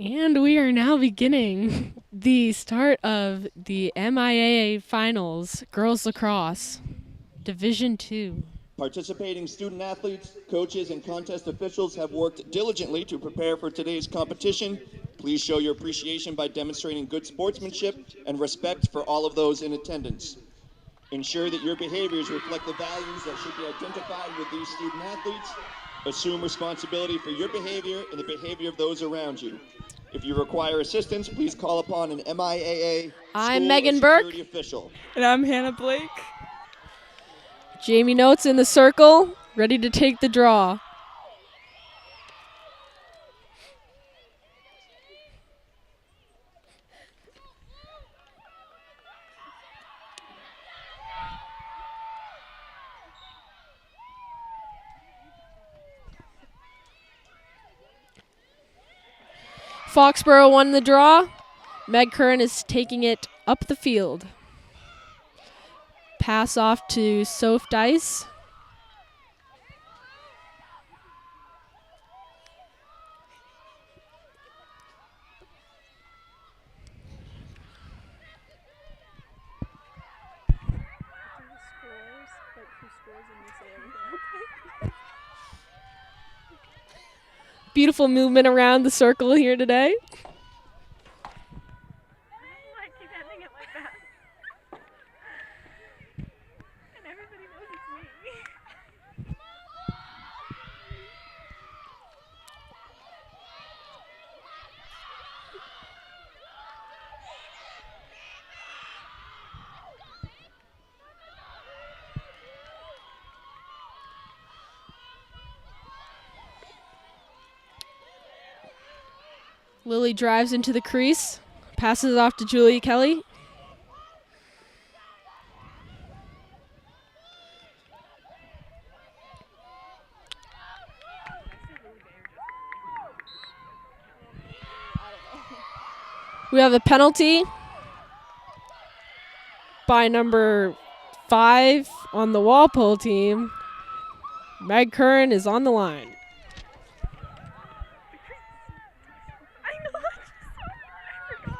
And we are now beginning the start of the MIAA Finals, Girls Lacrosse, Division II. Participating student athletes, coaches, and contest officials have worked diligently to prepare for today's competition. Please show your appreciation by demonstrating good sportsmanship and respect for all of those in attendance. Ensure that your behaviors reflect the values that should be identified with these student athletes. Assume responsibility for your behavior and the behavior of those around you. If you require assistance, please call upon an MIAA I'm school Megan or Burke. security official. And I'm Hannah Blake. Jamie Notes in the circle, ready to take the draw. Foxboro won the draw. Meg Curran is taking it up the field. Pass off to Soph Dice. Beautiful movement around the circle here today. Keep ending it like that. And everybody knows it's me. Lily drives into the crease, passes it off to Julia Kelly. We have a penalty by number 5 on the Walpole team. Meg Curran is on the line. I know. I forgot.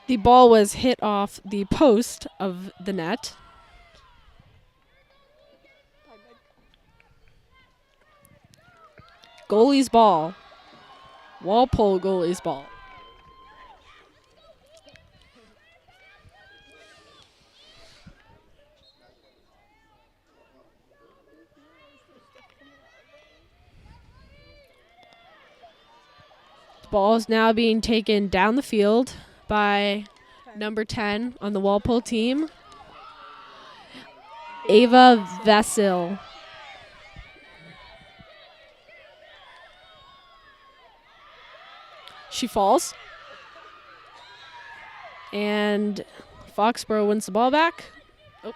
The ball was hit off the post of the net. Goalie's ball. Walpole goalie's ball. The ball is now being taken down the field by number 10 on the Walpole team, Ava Vasil. She falls. And Foxboro wins the ball back. Oh.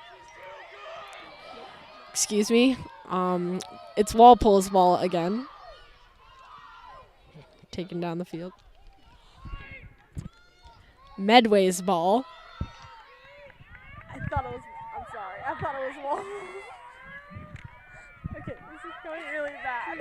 Excuse me. It's Walpole's ball again. Taken down the field. Medway's ball. I thought it was. I'm sorry. I thought it was wall. Okay, this is going really bad.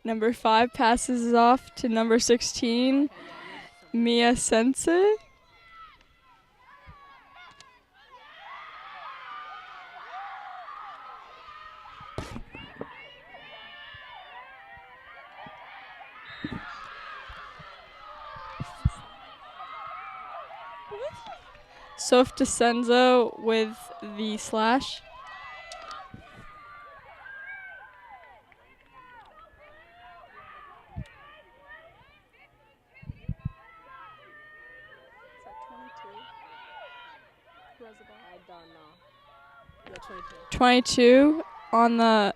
Number 5 passes it off to number 16, Mia Sensei. Soph DeCenzo with the slash. I don't know. Yeah, 22 on the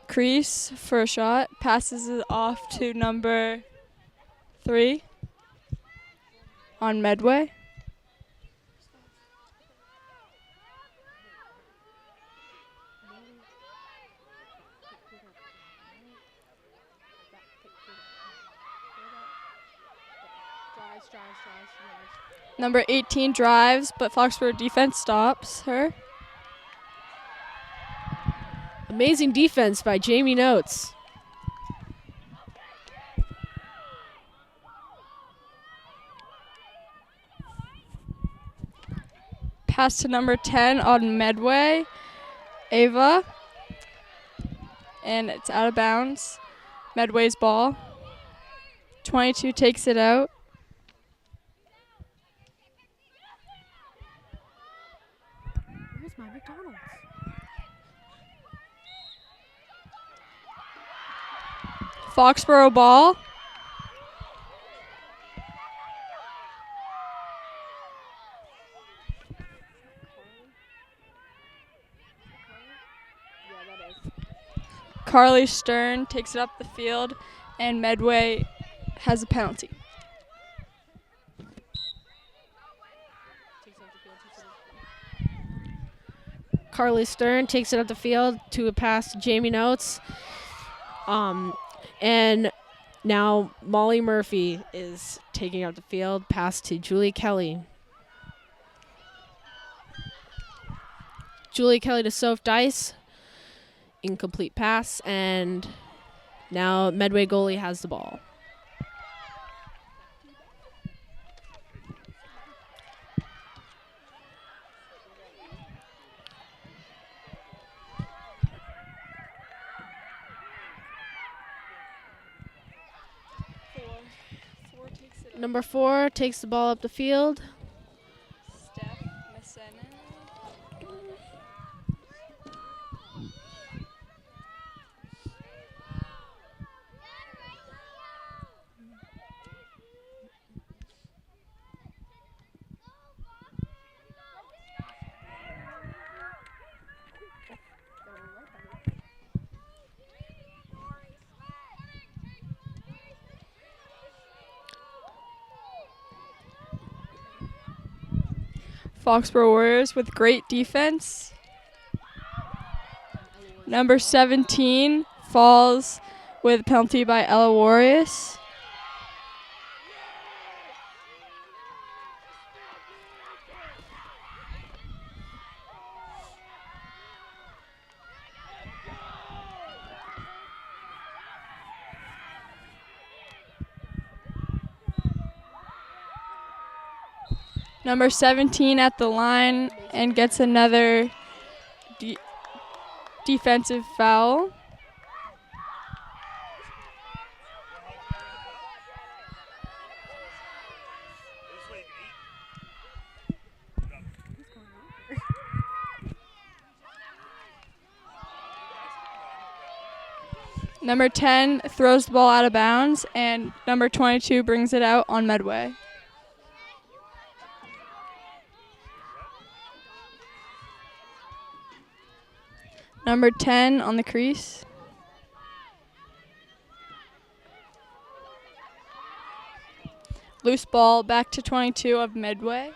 crease for a shot. Passes it off to number 3 on Medway. Number 18 drives, but Foxboro defense stops her. Amazing defense by Jamie Notes. Pass to number 10 on Medway, Ava. And it's out of bounds. Medway's ball. 22 takes it out. Where's my McDonald's? Foxboro ball. Carly Stern takes it up the field, and Medway has a penalty. Carly Stern takes it up the field to a pass to Jamie Notes. And now Molly Murphy is taking up the field, pass to Julie Kelly. Julie Kelly to Soph Dice. Incomplete pass, and now Medway goalie has the ball. Number 4 takes the ball up the field. Foxboro Warriors with great defense. Number 17 falls with a penalty by Ella Warriors. Number 17 at the line and gets another defensive foul. Number 10 throws the ball out of bounds, and number 22 brings it out on Medway. Number 10 on the crease. Loose ball back to 22 of Medway.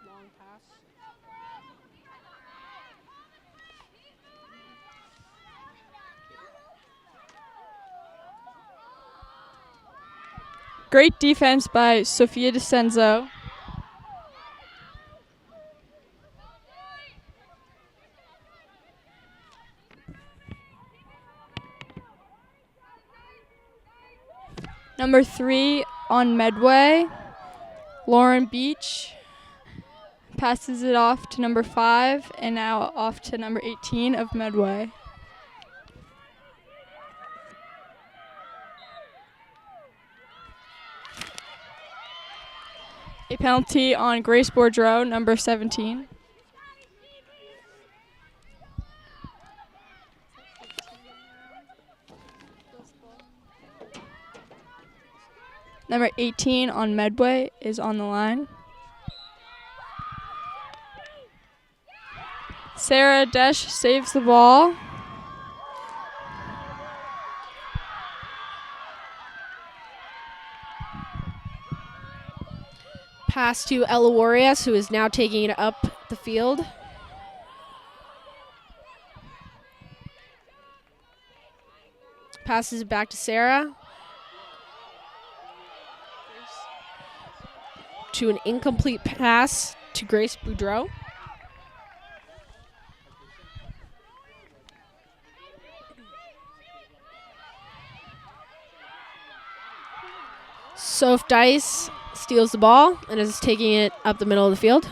Long pass. Great defense by Sophia DeCenzo. Number 3 on Medway, Lauren Beach passes it off to number 5 and now off to number 18 of Medway. A penalty on Grace Boudreau, number 17. Number 18 on Medway is on the line. Sarah Desch saves the ball. Pass to Ella Warriors, who is now taking it up the field. Passes it back to Sarah. To an incomplete pass to Grace Boudreau. Soph Dice steals the ball and is taking it up the middle of the field.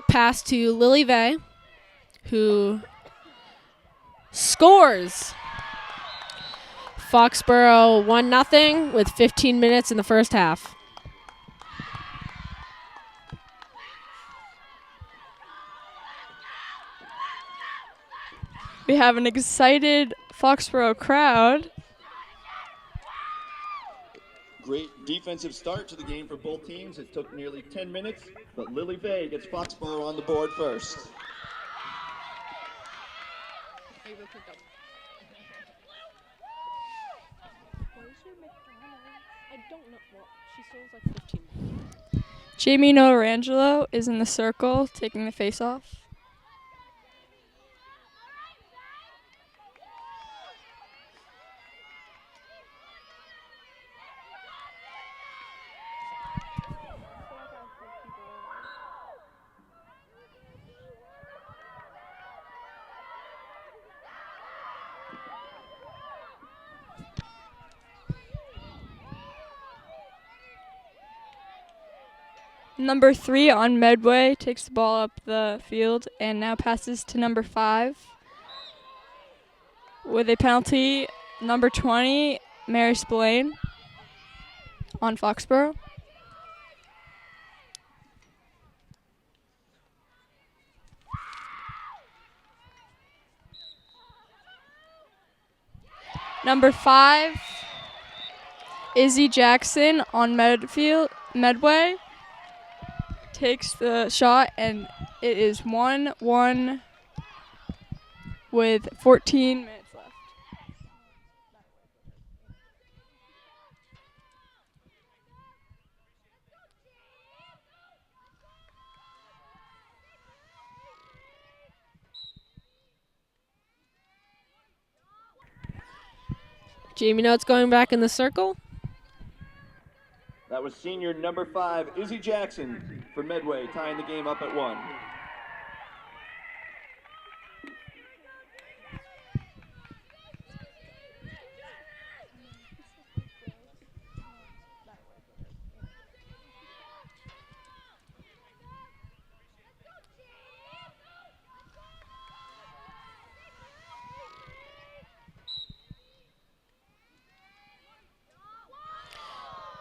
Pass to Lily Vay, who scores. Foxboro 1-0 with 15 minutes in the first half. We have an excited Foxboro crowd. Great defensive start to the game for both teams. It took nearly 10 minutes, but Lily Vay gets Foxboro on the board first. I don't know. Well, she sells like 15. Jamie Notarangelo is in the circle taking the face off. Number 3 on Medway takes the ball up the field and now passes to number 5. With a penalty, number 20, Mary Spillane on Foxboro. Number 5, Izzy Jackson on Medway. Takes the shot, and it is 1-1 with 14 minutes left. Jamie Notes going back in the circle. That was senior number 5, Izzy Jackson for Medway, tying the game up at 1.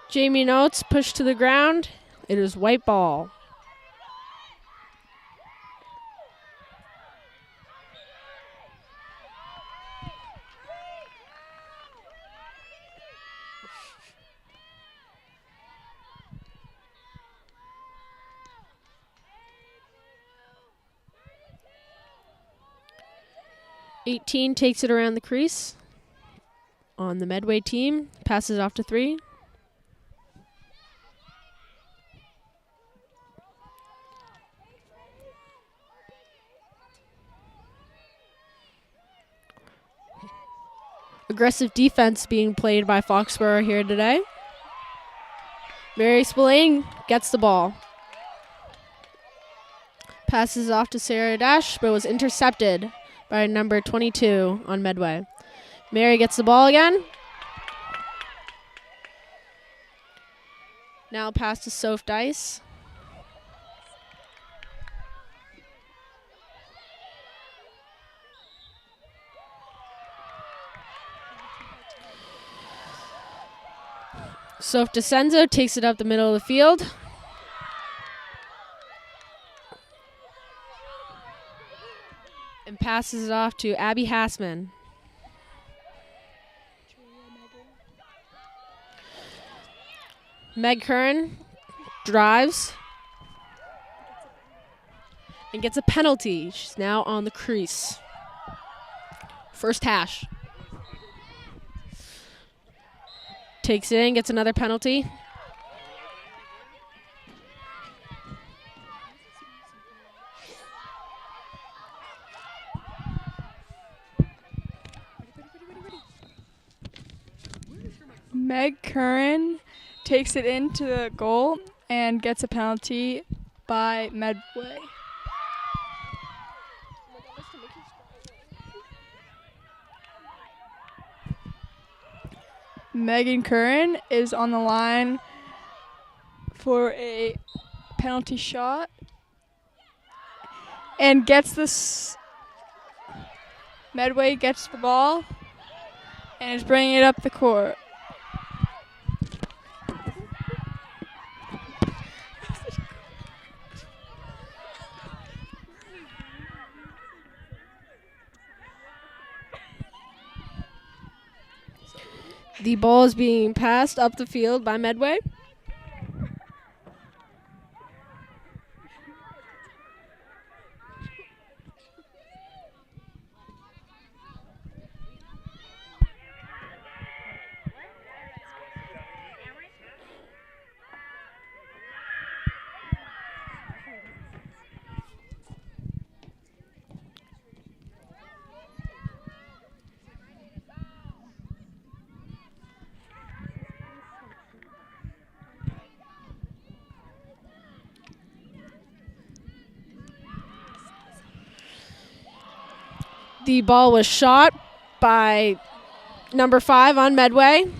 Jamie Notes pushed to the ground. It is white ball. '18 takes it around the crease on the Medway team. Passes off to 3. Aggressive defense being played by Foxboro here today. Mary Spillane gets the ball. Passes off to Sarah Dash, but was intercepted by number 22 on Medway. Mary gets the ball again. Now pass to Soph Dice. Soph DeCenzo takes it up the middle of the field. And passes it off to Abby Hassman. Meg Curran drives and gets a penalty. She's now on the crease. First hash. Takes it in, gets another penalty. Meg Curran takes it into the goal and gets a penalty by Medway. Megan Curran is on the line for a penalty shot and gets this. Medway gets the ball and is bringing it up the court. The ball is being passed up the field by Medway. The ball was shot by number 5 on Medway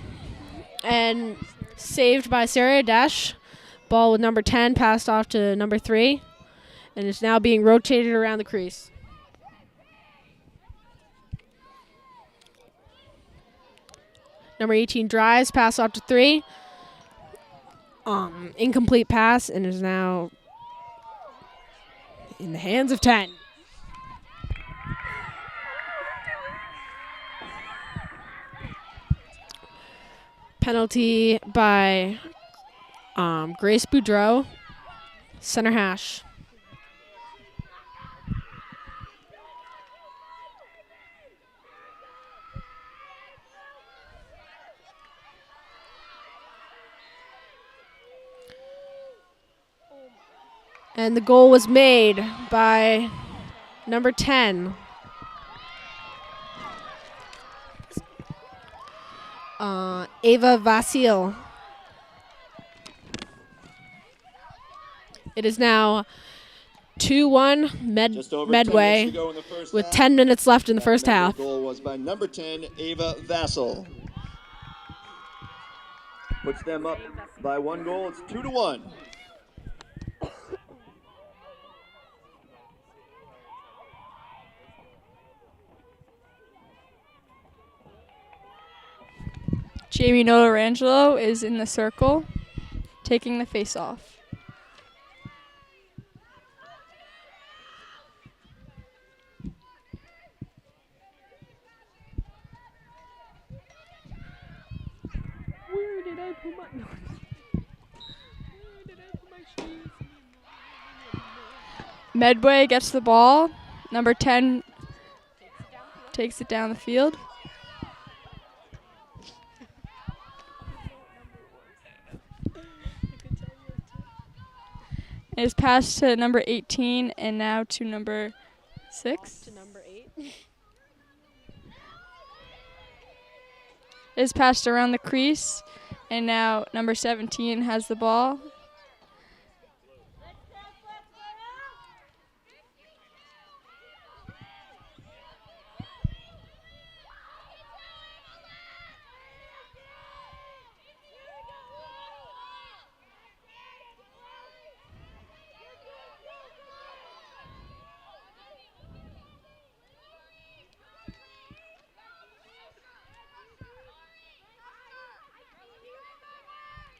and saved by Sarah Dash. Ball with number 10 passed off to number 3 and is now being rotated around the crease. Number 18 drives, pass off to 3. Incomplete pass and is now in the hands of 10. Penalty by Grace Boudreau, center hash. And the goal was made by number 10. Ava Vasil. It is now 2-1 Medway with 10 minutes left in the first half. The goal was by number 10, Ava Vassell. Puts them up by 1 goal. It's 2-1. Jamie Notarangelo is in the circle, taking the face-off. Where did I put my shoes? Medway gets the ball. Number 10 takes it down the field. It is passed to number 18 and now to number 6. To number 8. It is passed around the crease and now number 17 has the ball.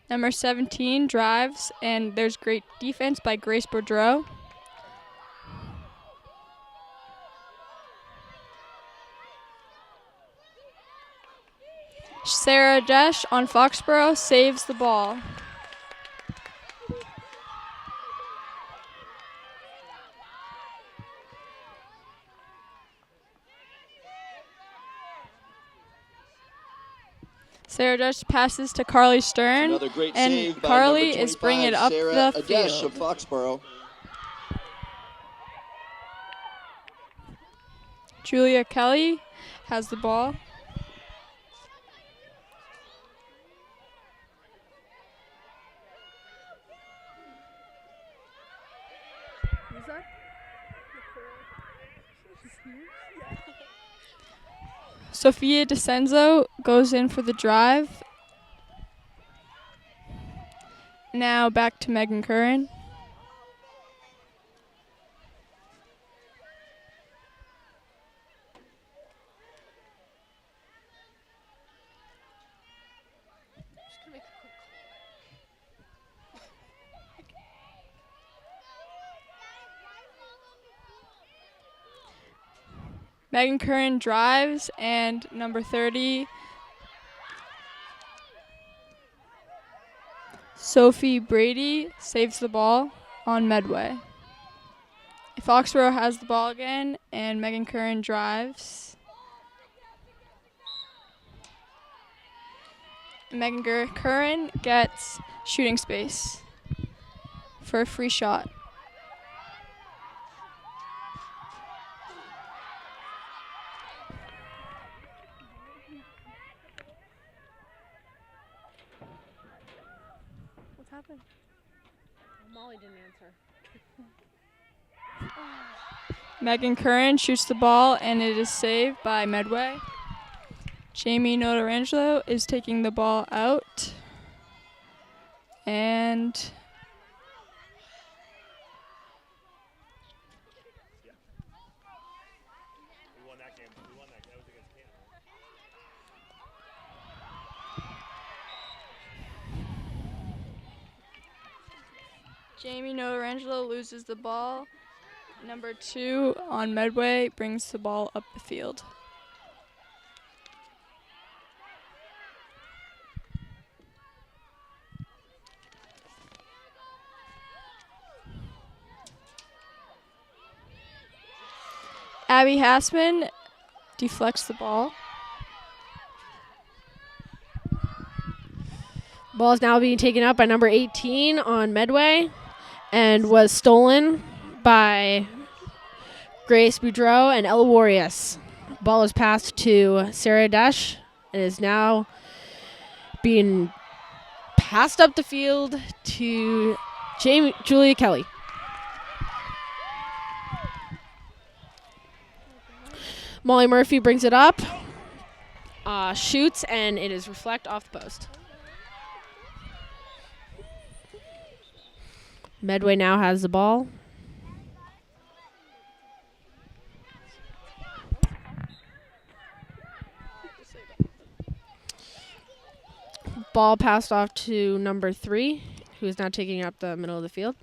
Number 17 drives, and there's great defense by Grace Boudreau. Sarah Desch on Foxboro saves the ball. Sarah Desch passes to Carly Stern, Another great and save by Carly number is bringing it up Sarah the Adesh field. of Foxboro. Julia Kelly has the ball. Sophia DeCenzo goes in for the drive. Now back to Megan Curran. Megan Curran drives, and number 30, Sophie Brady, saves the ball on Medway. Foxboro has the ball again, and Megan Curran drives. Megan Curran gets shooting space for a free shot. What's happened? Molly didn't answer. Megan Curran shoots the ball, and it is saved by Medway. Jamie Notarangelo is taking the ball out. And Jamie Notarangelo loses the ball. Number 2 on Medway brings the ball up the field. Abby Hassman deflects the ball. Ball is now being taken up by number 18 on Medway and was stolen by Grace Boudreau and Ella Warius. Ball is passed to Sarah Desch and is now being passed up the field to Julia Kelly. Molly Murphy brings it up, shoots, and it is reflect off the post. Medway now has the ball. Ball passed off to number 3, who is now taking up the middle of the field.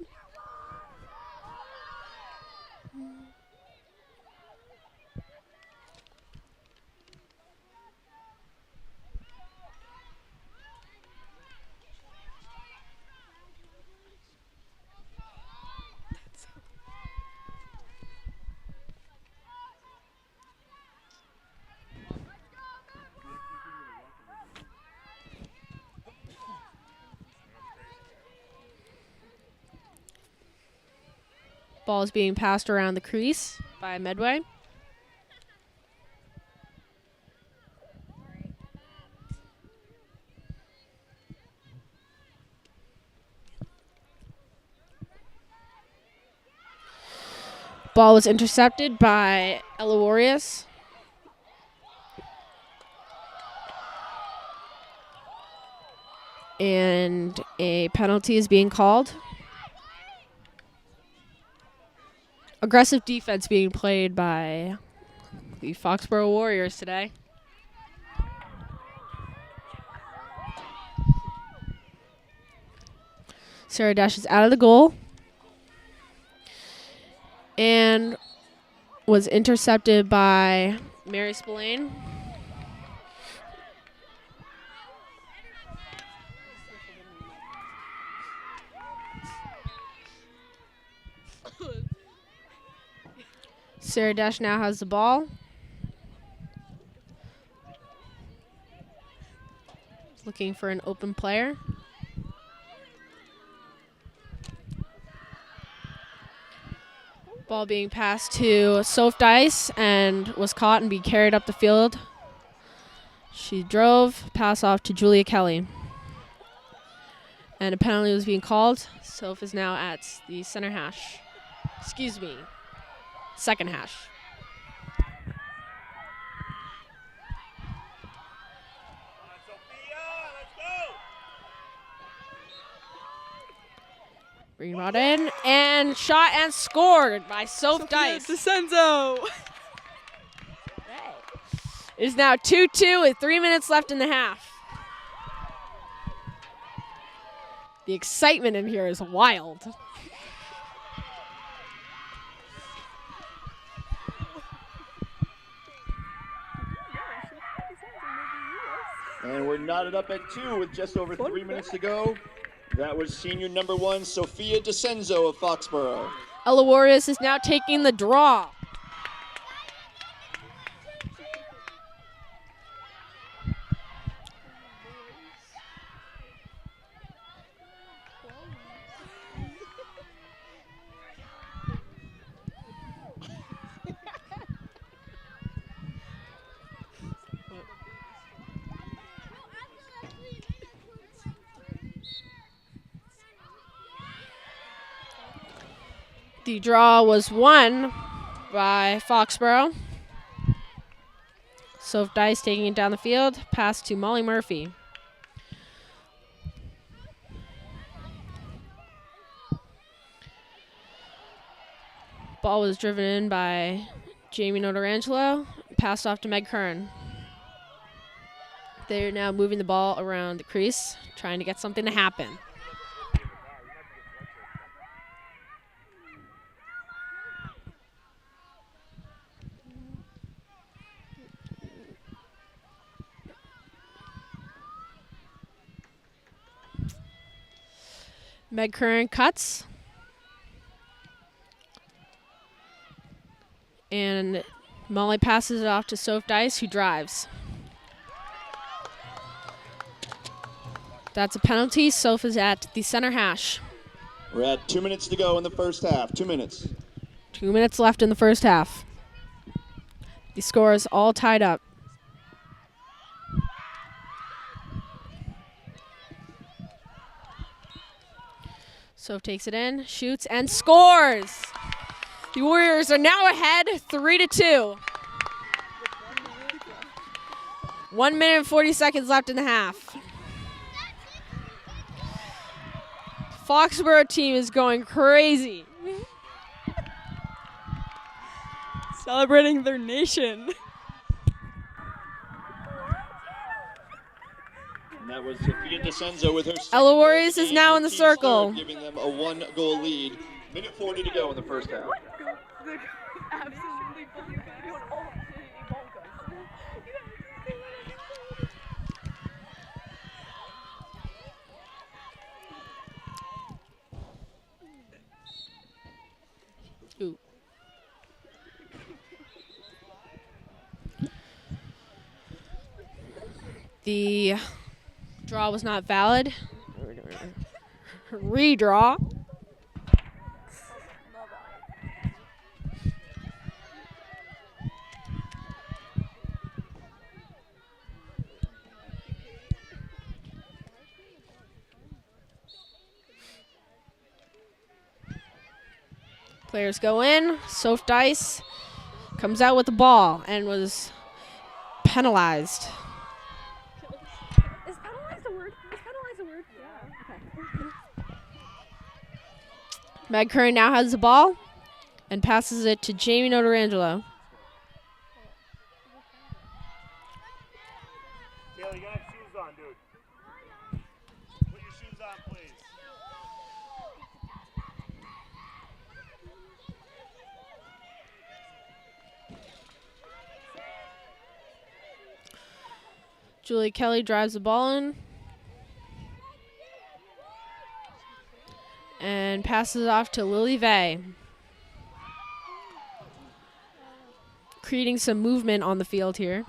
Ball is being passed around the crease by Medway. Ball was intercepted by Ella Warius. And a penalty is being called. Aggressive defense being played by the Foxboro Warriors today. Sarah Desch is out of the goal and was intercepted by Mary Spillane. Sarah Desch now has the ball. Looking for an open player. Ball being passed to Soph Dice and was caught and be carried up the field. She drove, pass off to Julia Kelly. And a penalty was being called. Soph is now at the center hash. Second hash. Brought in and shot and scored by Soph Dice. DeCenzo. It is now 2-2 with 3 minutes left in the half. The excitement in here is wild. And we're knotted up at 2 with just over 3 minutes to go. That was senior number 1, Sophia DeCenzo of Foxboro. Ella Warriors is now taking the draw. The draw was won by Foxboro. Soph Dice taking it down the field. Pass to Molly Murphy. Ball was driven in by Jamie Notarangelo. Passed off to Meg Curran. They're now moving the ball around the crease, trying to get something to happen. Meg Curran cuts. And Molly passes it off to Soph Dice, who drives. That's a penalty. Soph is at the center hash. We're at 2 minutes to go in the first half. 2 minutes. 2 minutes left in the first half. The score is all tied up. Soph takes it in, shoots, and scores! The Warriors are now ahead 3-2. 1 minute and 40 seconds left in the half. Foxboro team is going crazy. Celebrating their nation. And that was Sophia DeCenzo with her. Ella Warriors is now in the circle. Giving them a 1-goal lead. Minute 40 to go in the first half. Absolutely Ooh. The draw was not valid. Redraw. Players go in. Soph Dice comes out with the ball and was penalized. Is penalized a word? Is penalized a word? Yeah. Okay. Meg Curran now has the ball and passes it to Jamie Notarangelo. Taylor, you gotta have shoes on, dude. Put your shoes on, please. Julie Kelly drives the ball in and passes it off to Lily Vay, creating some movement on the field here.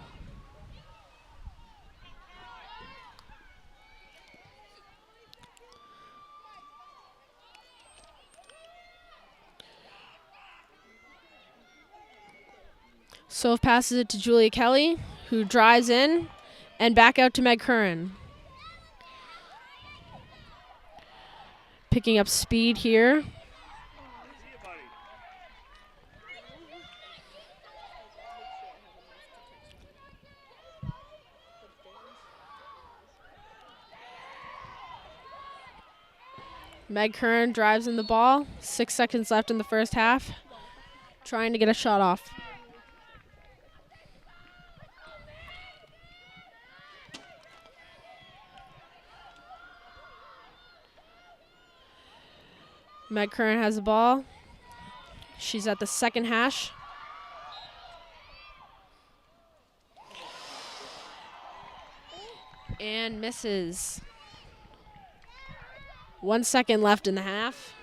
Soph passes it to Julia Kelly, who drives in and back out to Meg Curran. Picking up speed here. Meg Curran drives in the ball. 6 seconds left in the first half. Trying to get a shot off. Meg Curran has the ball. She's at the second hash. And misses. 1 second left in the half.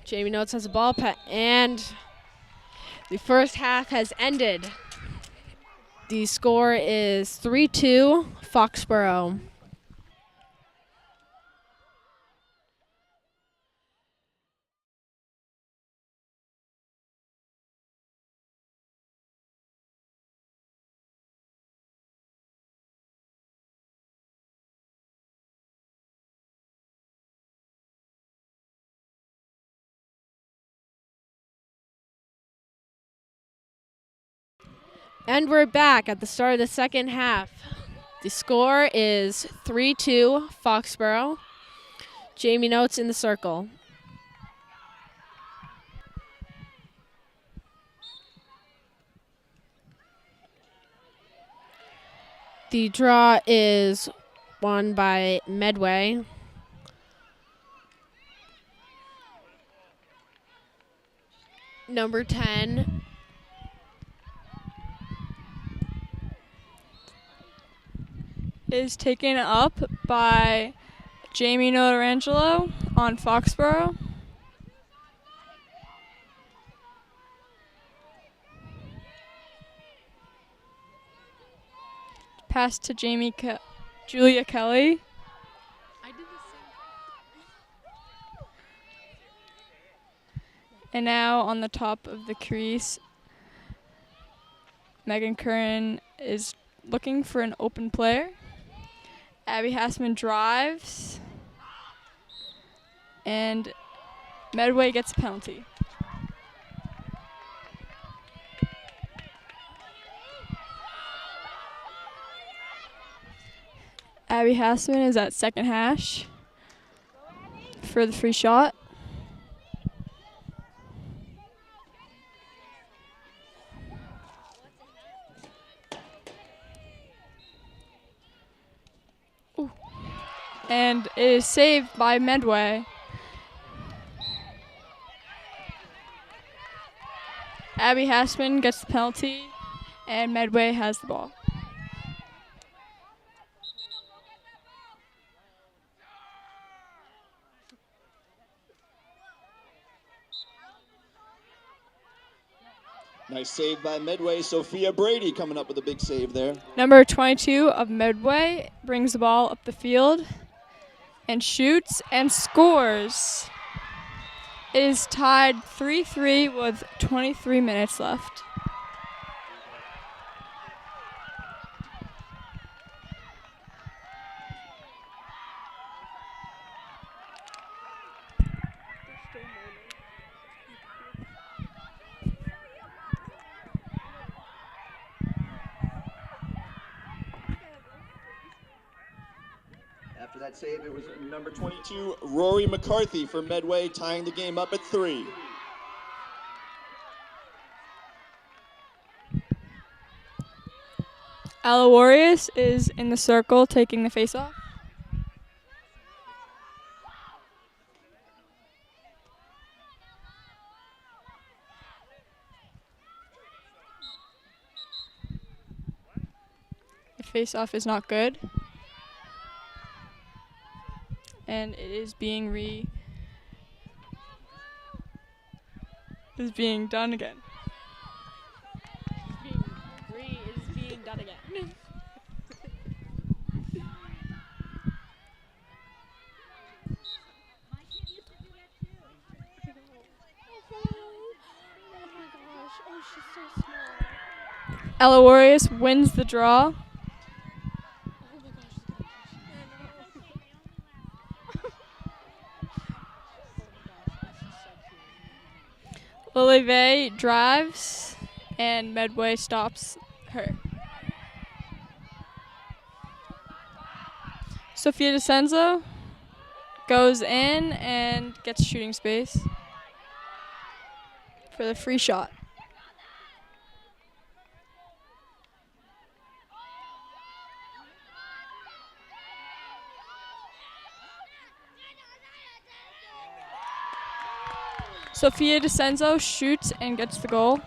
Jamie Notes has a ball, and the first half has ended. The score is 3-2 Foxboro. And we're back at the start of the second half. The score is 3-2 Foxboro. Jamie Notes in the circle. The draw is won by Medway. Number 10. Is taken up by Jamie Notarangelo on Foxboro. Pass to Julia Kelly. And now on the top of the crease, Megan Curran is looking for an open player. Abby Hassman drives, and Medway gets a penalty. Abby Hassman is at second hash for the free shot. And it is saved by Medway. Abby Hassman gets the penalty, and Medway has the ball. Nice save by Medway. Sophia Brady coming up with a big save there. Number 22 of Medway brings the ball up the field and shoots and scores. It is tied 3-3 with 23 minutes left. After that save, it was number 22, Rory McCarthy for Medway, tying the game up at 3. Alawarius is in the circle taking the face-off. The face-off is not good. And it is being done again. Is being done again. Oh, she's so small. Alawarius wins the draw. Lily drives, and Medway stops her. Sophia DeCenzo goes in and gets shooting space for the free shot. Sophia DeCenzo shoots and gets the goal.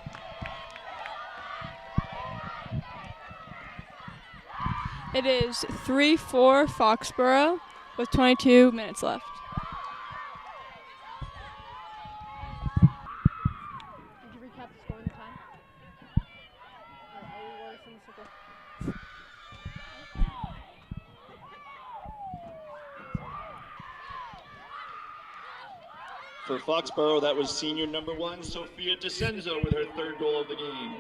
It is 3-4 Foxboro with 22 minutes left. Did you recap the score and the time? For Foxboro, that was senior number 1, Sophia DeCenzo, with her 3rd goal of the game.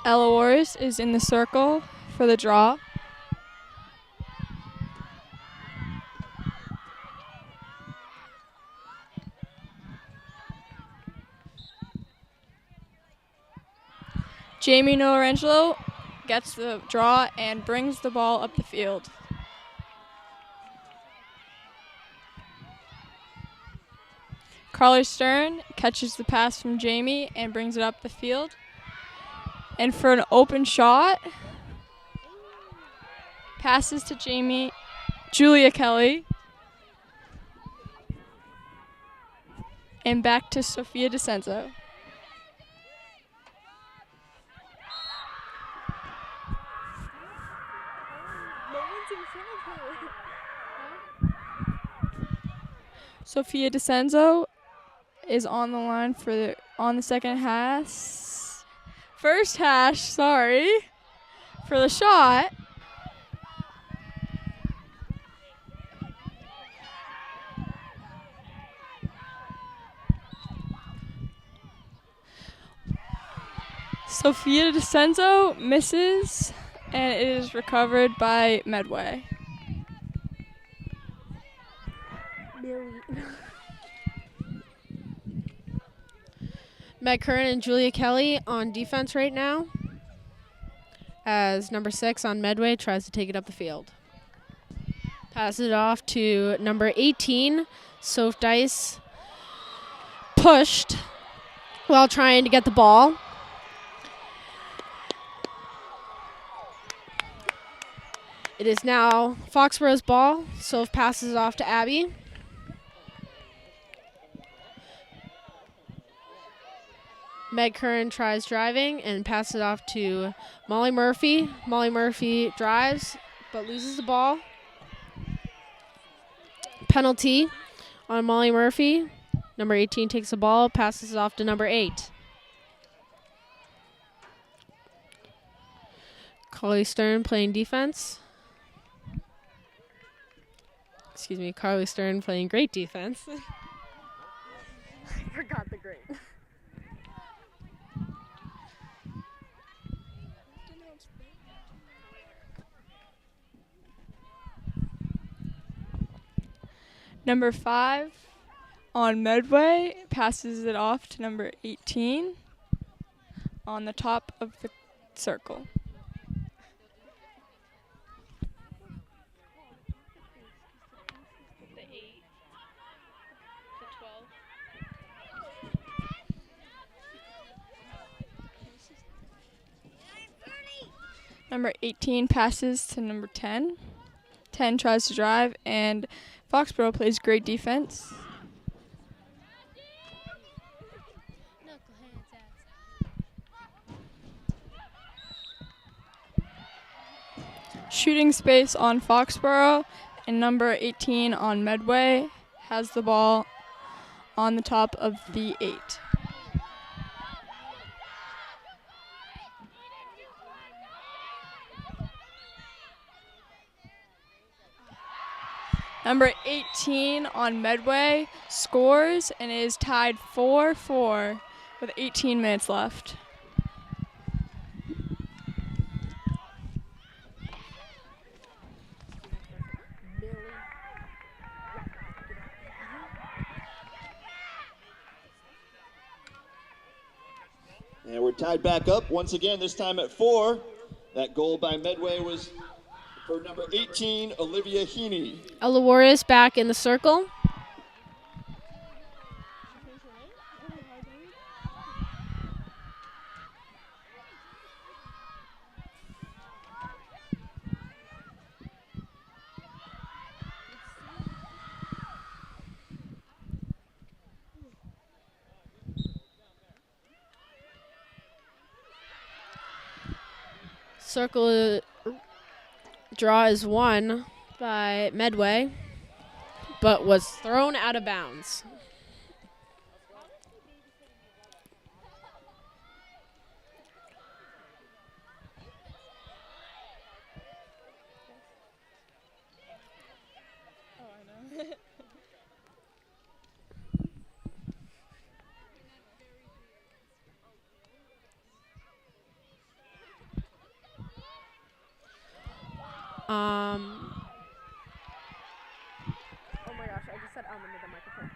Ella Warris is in the circle for the draw. Jamie Nolarangelo gets the draw and brings the ball up the field. Carly Stern catches the pass from Jamie and brings it up the field. And for an open shot, passes to Julia Kelly, and back to Sophia DeCenzo. Sophia DeCenzo is on the line on the second hash. First hash, sorry, for the shot. Sophia DeCenzo misses, and it is recovered by Medway. Meg Curran and Julia Kelly on defense right now, as number 6 on Medway tries to take it up the field. Passes it off to number 18, Soph Dice, pushed while trying to get the ball. It is now Foxboro's ball. Soph passes it off to Abby. Meg Curran tries driving and passes it off to Molly Murphy. Molly Murphy drives but loses the ball. Penalty on Molly Murphy. Number 18 takes the ball, passes it off to number 8. Carly Stern playing defense. Excuse me, Carly Stern playing great defense. I forgot the great. Number 5 on Medway passes it off to number 18 on the top of the circle. The 8, the 12. Number 18 passes to number 10. 10 tries to drive, and Foxboro plays great defense. Shooting space on Foxboro, and number 18 on Medway has the ball on the top of the 8. Number 18 on Medway scores and is tied 4-4 with 18 minutes left. And we're tied back up once again, this time at 4. That goal by Medway was for number 18, Olivia Heaney. Alawaris back in the circle. Circle draw is won by Medway, but was thrown out of bounds. Oh my gosh, I just said into the microphone.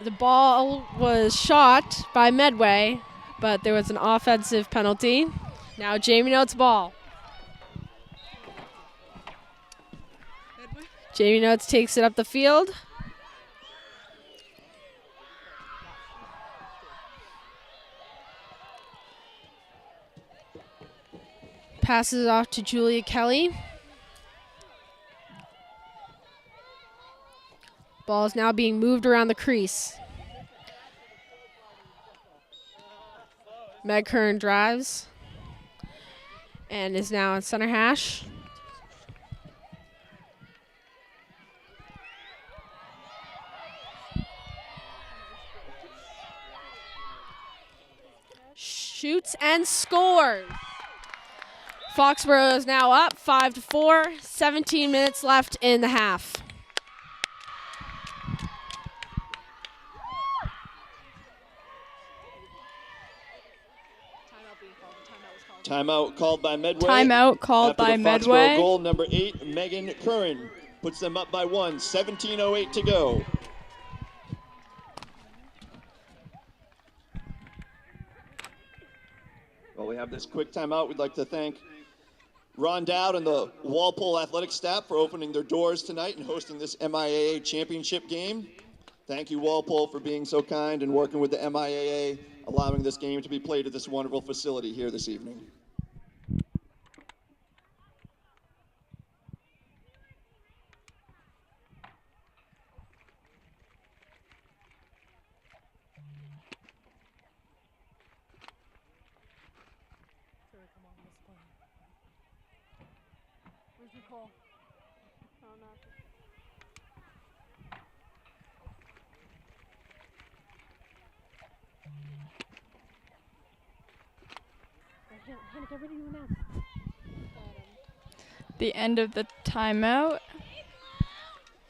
The ball was shot by Medway, but there was an offensive penalty. Now Jamie Notes ball. Jamie Notes takes it up the field. Passes it off to Julia Kelly. Ball is now being moved around the crease. Meg Kern drives and is now in center hash. Shoots and scores. Foxboro is now up 5-4, 17 minutes left in the half. Timeout called by Medway. Timeout called by After the Medway. Foxboro goal, number 8, Megan Curran, puts them up by 1, 17:08 to go. Well, we have this quick timeout. We'd like to thank Ron Dowd and the Walpole athletic staff for opening their doors tonight and hosting this MIAA championship game. Thank you, Walpole, for being so kind and working with the MIAA, allowing this game to be played at this wonderful facility here this evening. Where's Nicole? I don't know. Hannah, get ready to announce. The end of the timeout,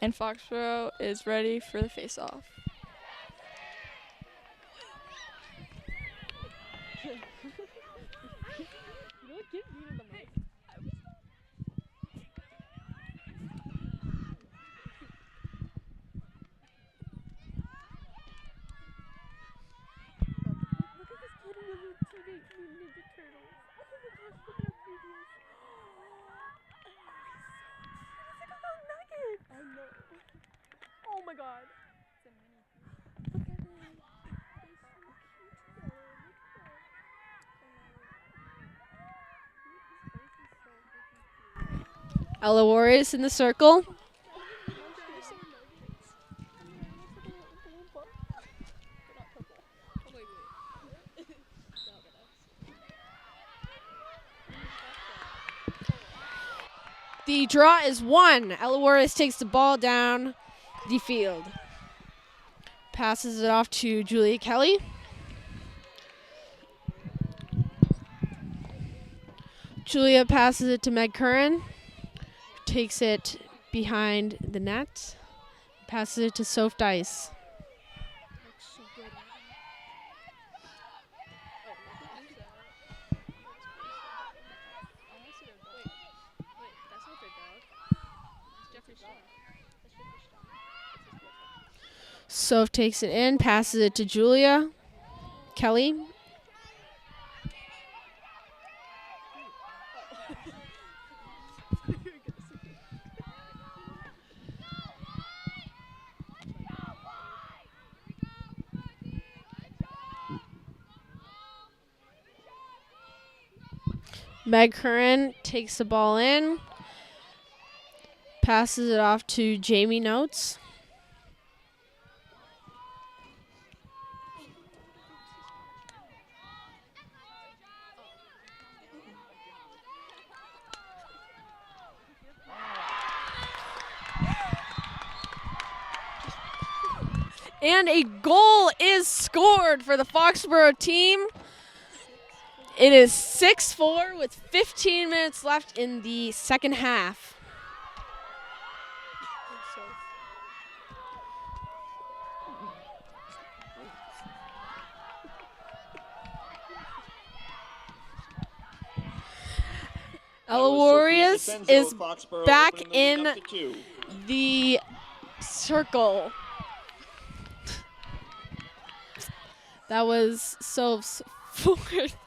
and Foxboro is ready for the face-off. Oh my god. Ella Warriors in the circle. The draw is won. Ella Warriors takes the ball down the field. Passes it off to Julia Kelly. Julia passes it to Meg Curran. Takes it behind the net. Passes it to Soph Dice. Soph takes it in, passes it to Julia Kelly. Meg Curran takes the ball in, passes it off to Jamie Notes. And a goal is scored for the Foxboro team. It is 6-4 with 15 minutes left in the second half. Ella Warriors is back in the circle. That was Soph's fourth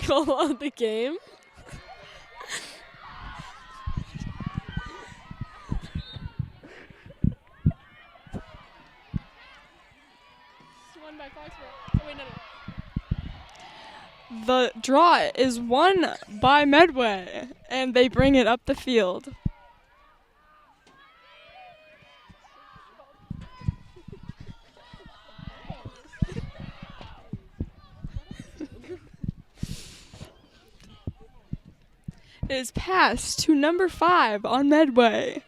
goal of the game. The draw is won by Medway, and they bring it up the field. It is passed to number 5 on Medway.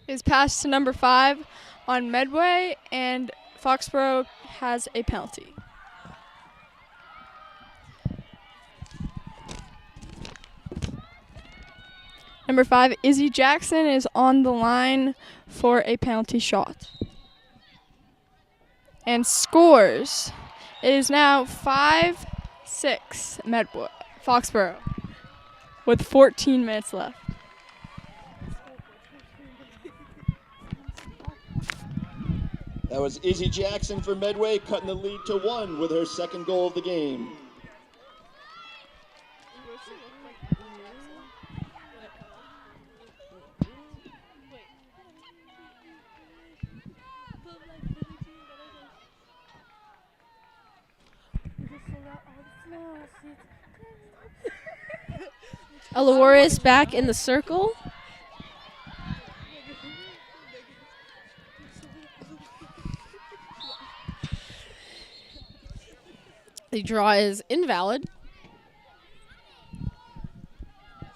Is passed to number 5 on Medway, and Foxboro has a penalty. Number 5, Izzy Jackson, is on the line for a penalty shot. And scores. It is now 5-6 Medway, Foxboro, with 14 minutes left. That was Izzy Jackson for Medway, cutting the lead to 1 with her second goal of the game. Alawaris back in the circle. The draw is invalid. Is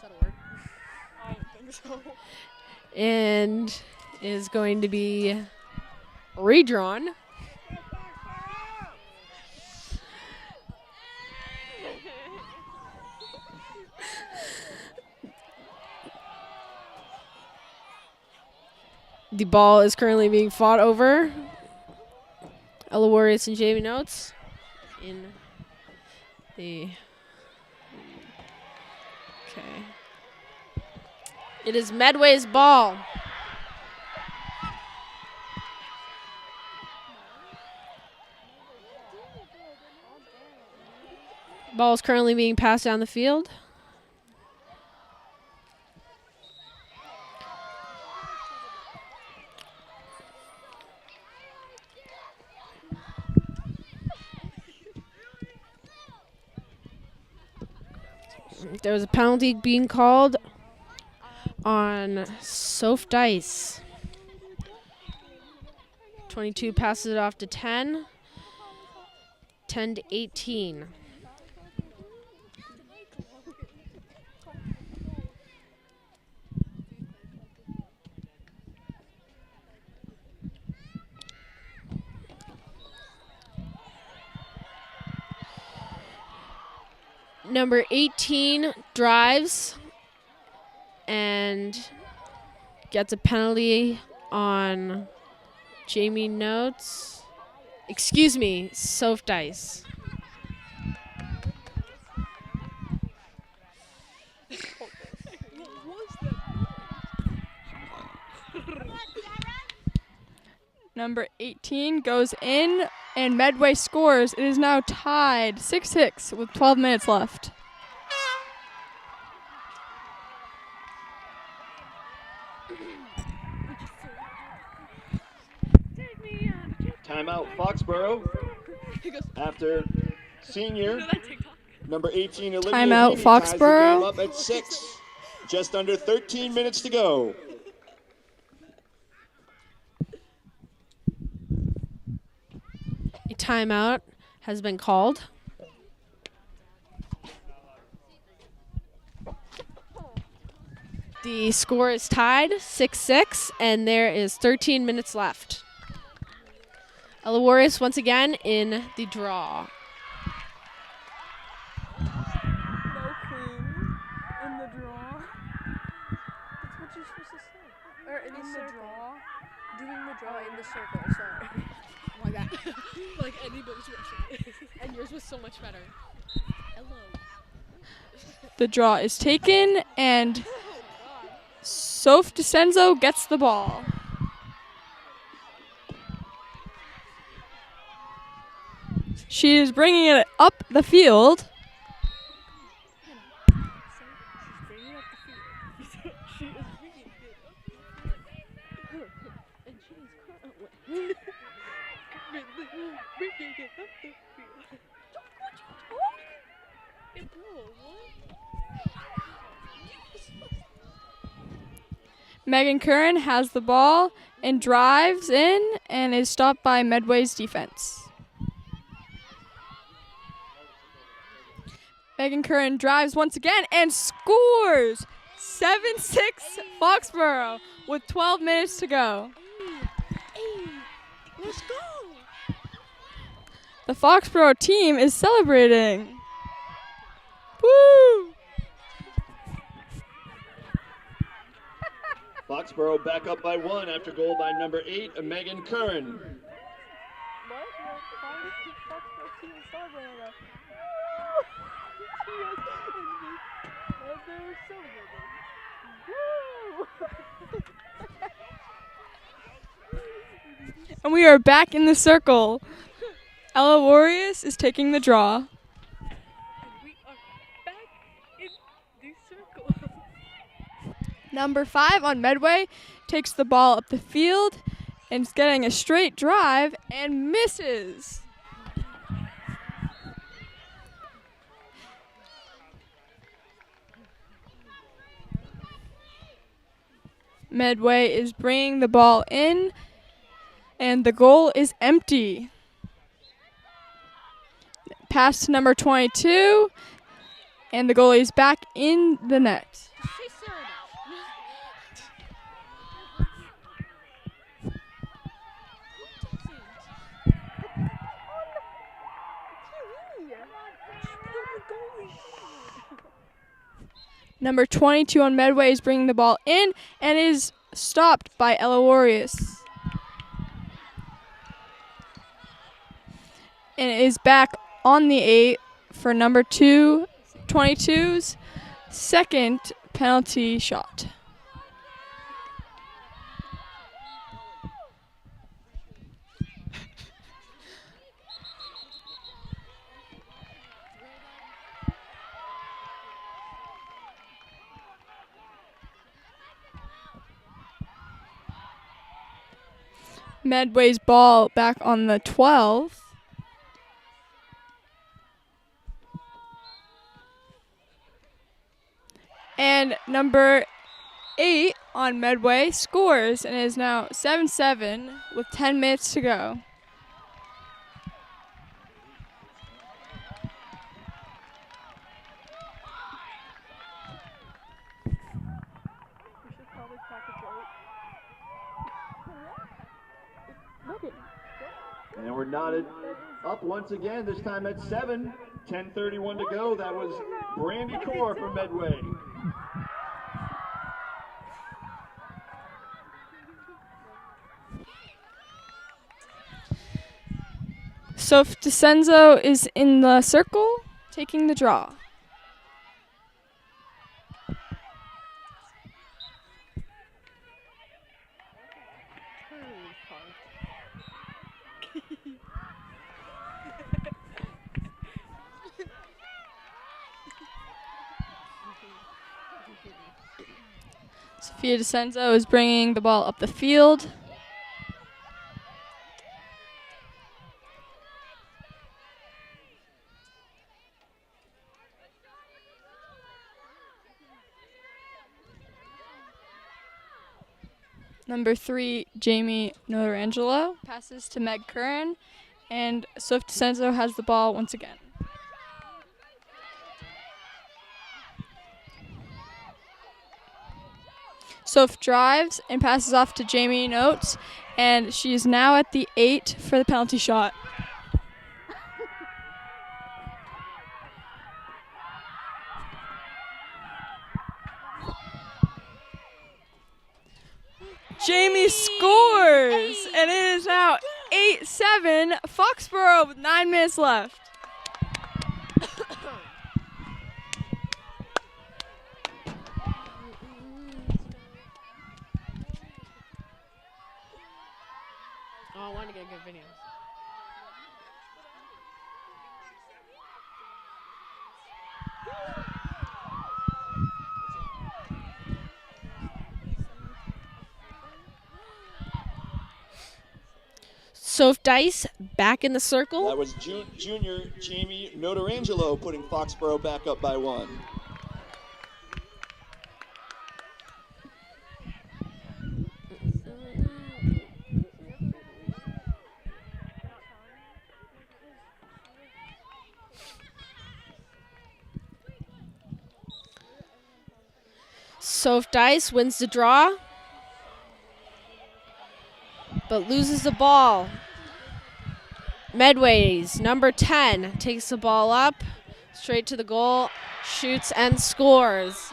that a word? I don't think so. And is going to be redrawn. The ball is currently being fought over. Ella Warriors and Jamie Notes in the... Okay. It is Medway's ball. Ball is currently being passed down the field. There was a penalty being called on Soph Dice. 22 passes it off to 10. 10 to 18. Number 18 drives and gets a penalty on Jamie Notes. Excuse me, Soph Dice. Number 18 goes in, and Medway scores. It is now tied 6-6 with 12 minutes left. Timeout, Foxboro. After senior, number 18, Olivia Timeout, Heaney ties the Foxboro. game up at 6. Just under 13 minutes to go. A timeout has been called. The score is tied 6-6, and there is 13 minutes left. Ella Warriors once again in the draw. No queen in the draw. That's what you're supposed to say. Or in the draw. Doing the draw in the circle, sorry. Like that. Like anybody's Russian. And yours was so much better. Hello. The draw is taken, and Soph DeCenzo gets the ball. She is bringing it up the field. Megan Curran has the ball and drives in and is stopped by Medway's defense. Megan Curran drives once again and scores! 7-6 Foxboro with 12 minutes to go. Let's go! The Foxboro team is celebrating. Woo! Foxboro back up by 1 after goal by number 8, Megan Curran. And we are back in the circle. Ella Warriors is taking the draw. We are back in the circle. Number 5 on Medway takes the ball up the field and is getting a straight drive and misses. Medway is bringing the ball in, and the goal is empty. Pass to number 22, and the goalie is back in the net. Number 22 on Medway is bringing the ball in and is stopped by Ella Warriors. And it is back on the 8 for number 22's second penalty shot. Medway's ball back on the 12. And number 8 on Medway scores and is now 7-7 with 10 minutes to go. And we're knotted up once again, this time at 7. 10:31 to go. That was Brandy Core from Medway. Soph DeCenzo is in the circle, taking the draw. Sophia DeCenzo is bringing the ball up the field. Number 3, Jamie Notarangelo passes to Meg Curran, and Soph DeCenzo has the ball once again. Soph drives and passes off to Jamie Notes, and she is now at the 8 for the penalty shot. Jamie scores, and it is now 8-7 Foxboro with 9 minutes left. Oh, I want to get good videos. Soph Dice back in the circle. That was junior Jamie Notarangelo putting Foxboro back up by 1. Soph Dice wins the draw, but loses the ball. Medway's number 10 takes the ball up, straight to the goal, shoots and scores.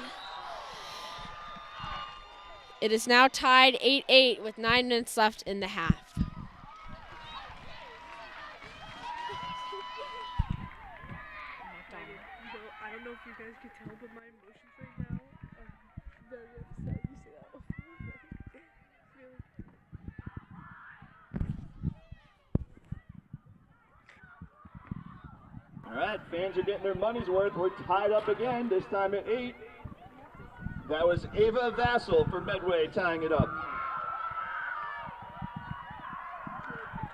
It is now tied 8-8 with 9 minutes left in the half. I don't know if you guys can tell, but my emotions right now are very upset. You see that? Really. All right, fans are getting their money's worth. We're tied up again, this time at 8. That was Ava Vassal for Medway tying it up.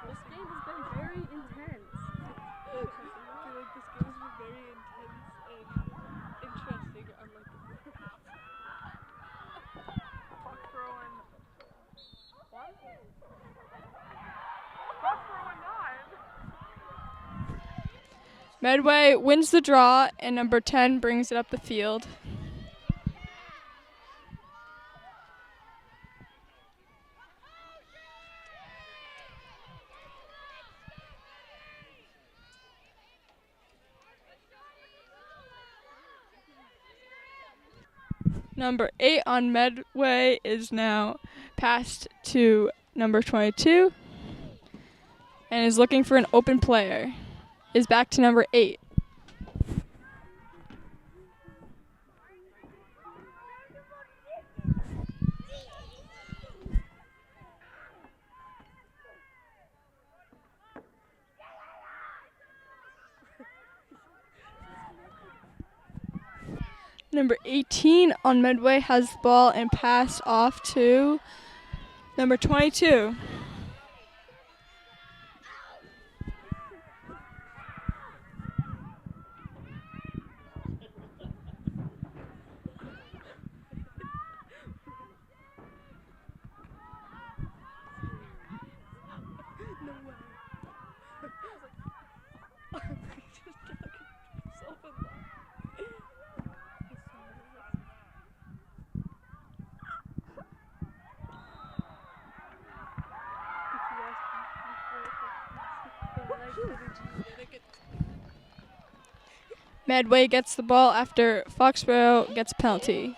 This game has been very intense. I feel like this game has been very intense and interesting, unlike the Foxboro and 1? Foxboro and 9! Medway wins the draw, and number 10 brings it up the field. Number 8 on Medway is now passed to number 22 and is looking for an open player. Is back to number 8. Number 18 on Medway has the ball and passed off to number 22. No way. I was like, he just dug himself in that. Medway gets the ball after Foxboro gets a penalty.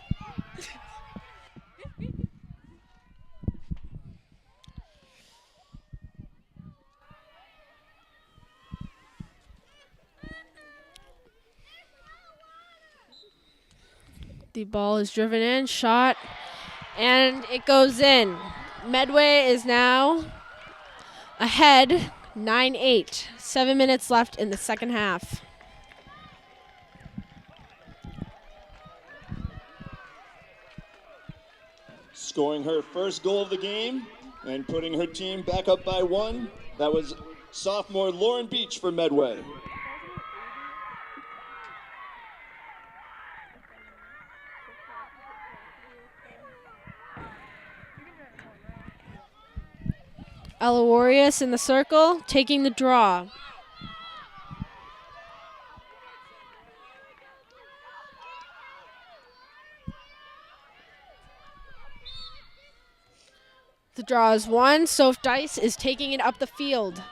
The ball is driven in, shot, and it goes in. Medway is now ahead 9-8. 7 minutes left in the second half. Scoring her first goal of the game and putting her team back up by 1. That was sophomore Lauren Beach for Medway. Elawarius in the circle, taking the draw. The draw is 1. Soph Dice is taking it up the field.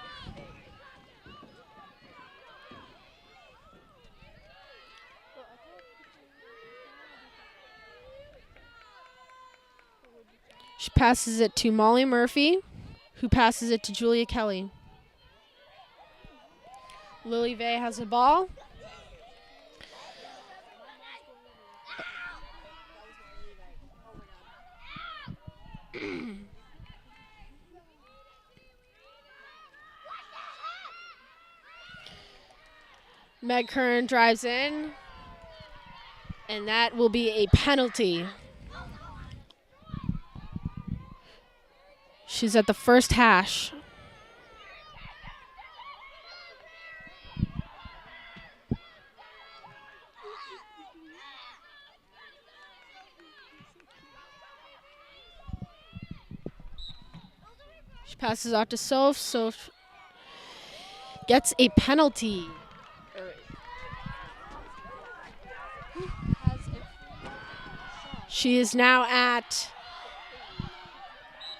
She passes it to Molly Murphy, who passes it to Julia Kelly. Lily Vay has the ball. Meg Curran drives in, and that will be a penalty. She's at the first hash. She passes off to Soph. Soph gets a penalty. She is now at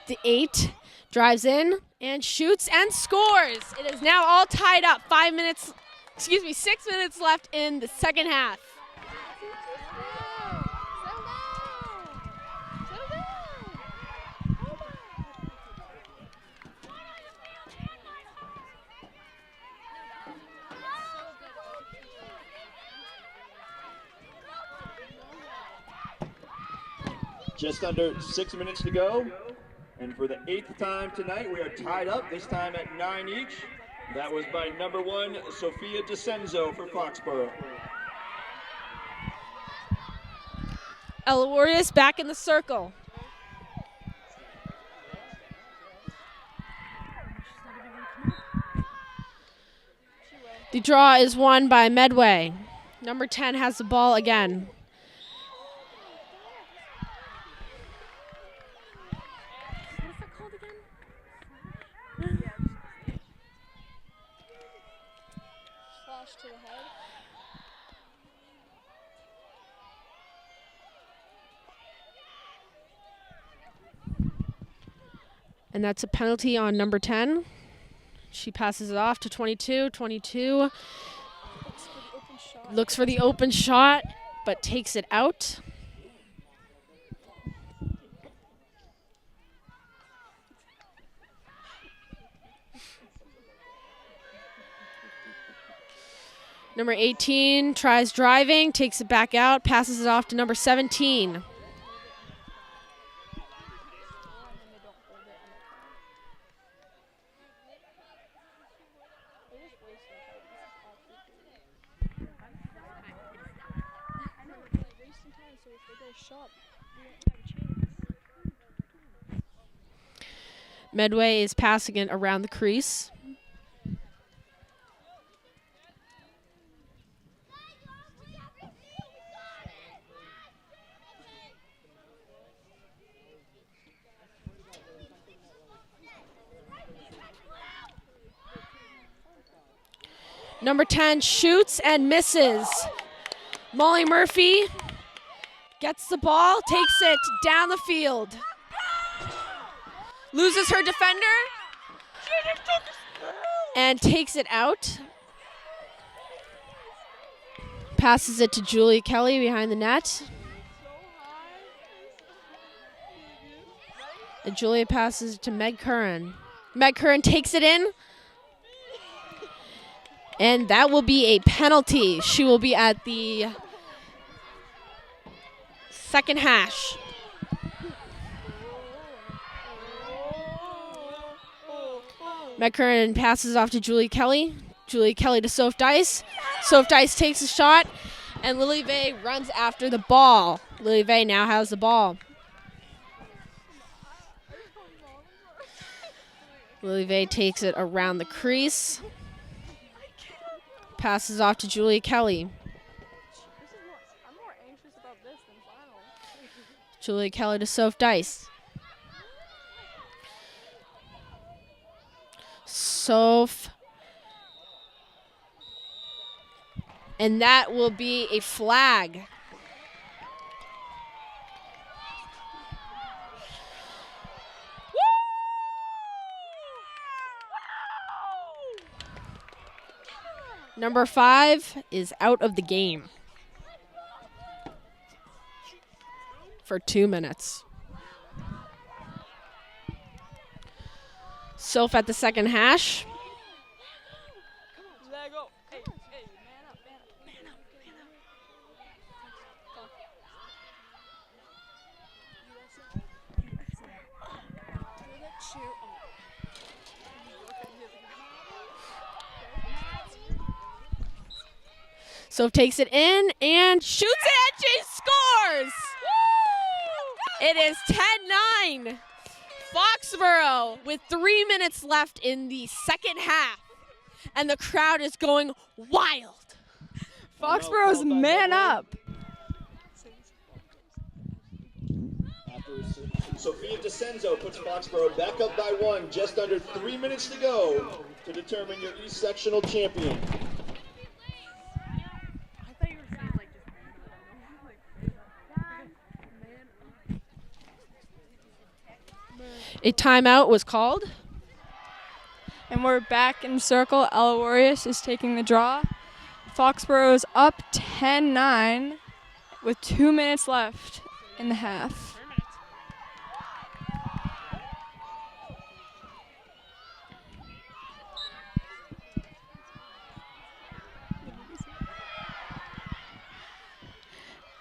the 8, drives in and shoots and scores. It is now all tied up. 6 minutes left in the second half. Just under 6 minutes to go. And for the 8th time tonight, we are tied up, this time at 9 each. That was by number 1, Sophia DeCenzo for Foxboro. Elawarius back in the circle. The draw is won by Medway. Number 10 has the ball again. To the head. And that's a penalty on number 10. She passes it off to 22. 22 looks for the open shot, but takes it out. Number 18 tries driving, takes it back out, passes it off to number 17. Medway is passing it around the crease. Number 10 shoots and misses. Molly Murphy gets the ball, takes it down the field. Loses her defender and takes it out. Passes it to Julia Kelly behind the net. And Julia passes it to Meg Curran. Meg Curran takes it in. And that will be a penalty. She will be at the Second hash. McCurran passes off to Julie Kelly. Julie Kelly to Soph Dice. Soph Dice takes a shot, and Lily Vay runs after the ball. Lily Vay now has the ball. Lily Vay takes it around the crease. Passes off to Julie Kelly. I'm more anxious about this than final. Julie Kelly to Soph Dice. Soph. And that will be a flag. Number 5 is out of the game for 2 minutes. Soph at the second hash. Let go. Hey, man up. Soph takes it in and shoots it, and she scores! It is 10-9. Foxboro with 3 minutes left in the second half, and the crowd is going wild. Foxboro's man up. Sophia DeCenzo puts Foxboro back up by 1, just under 3 minutes to go to determine your East Sectional champion. I thought you were saying like just A timeout was called. And we're back in circle. Ella Warriors is taking the draw. Foxboro is up 10-9 with 2 minutes left in the half.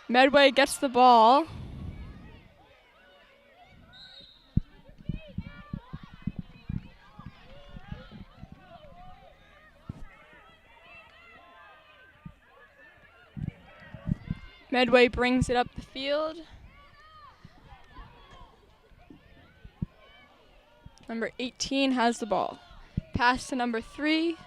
Medway gets the ball. Medway brings it up the field. Number 18 has the ball. Pass to number 3.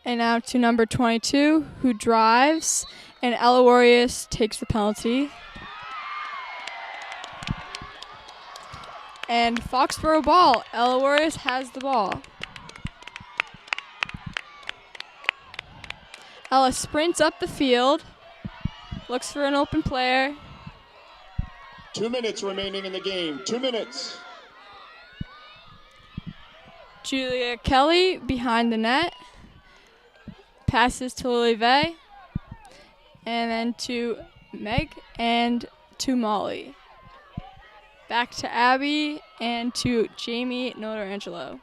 And now to number 22, who drives, and Ella Warriors takes the penalty. And Foxboro ball. Ella Warriors has the ball. Ella sprints up the field, looks for an open player. 2 minutes remaining in the game. 2 minutes. Julia Kelly behind the net. Passes to Lily Vay. And then to Meg and to Molly. Back to Abby and to Jamie Notarangelo.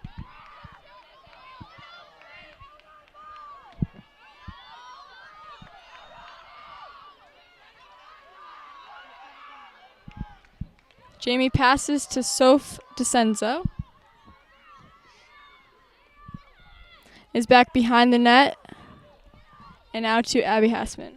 Jamie passes to Soph DeCenzo. Is back behind the net. And now to Abby Hassman.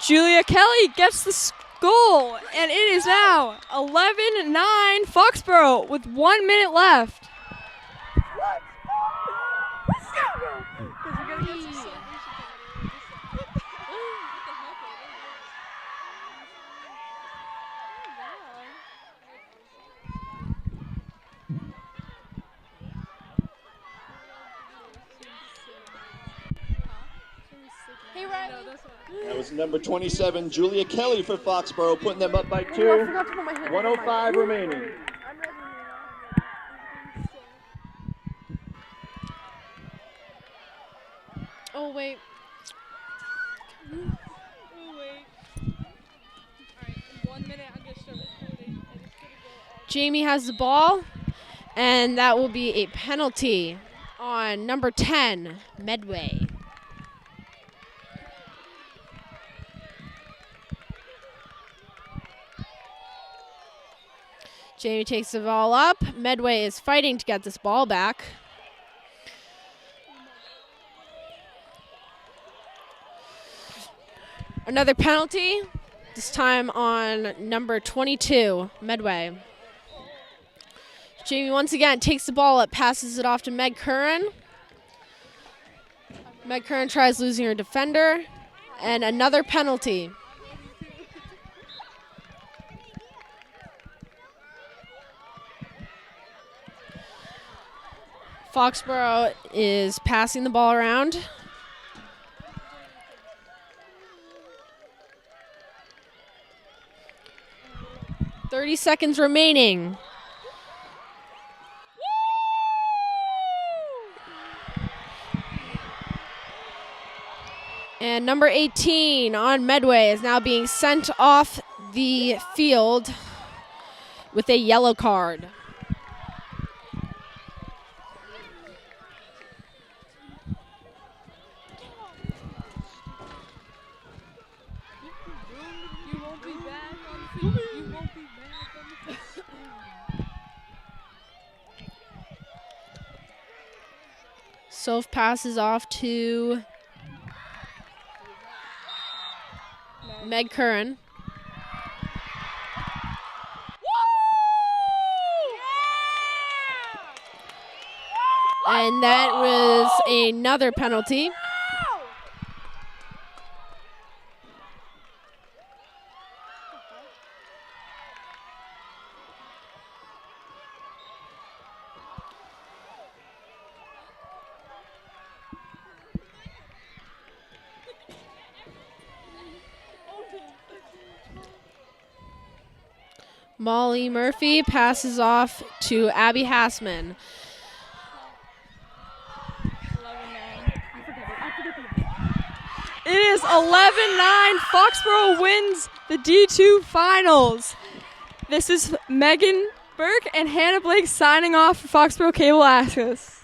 Julia Kelly gets the goal, and it is now 11-9 Foxboro with 1 minute left. That was number 27, Julia Kelly for Foxboro, putting them up by 2. 105 remaining. Oh, wait. Jamie has the ball, and that will be a penalty on number 10, Medway. Jamie takes the ball up. Medway is fighting to get this ball back. Another penalty, this time on number 22, Medway. Jamie once again takes the ball up, passes it off to Meg Curran. Meg Curran tries losing her defender, and another penalty. Foxboro is passing the ball around. .30 seconds remaining. And number 18 on Medway is now being sent off the field with a yellow card. Soph passes off to Meg Curran. And that was another penalty. Molly Murphy passes off to Abby Hassman. It is 11-9. Foxboro wins the D2 finals. This is Megan Burke and Hannah Blake signing off for Foxboro Cable Access.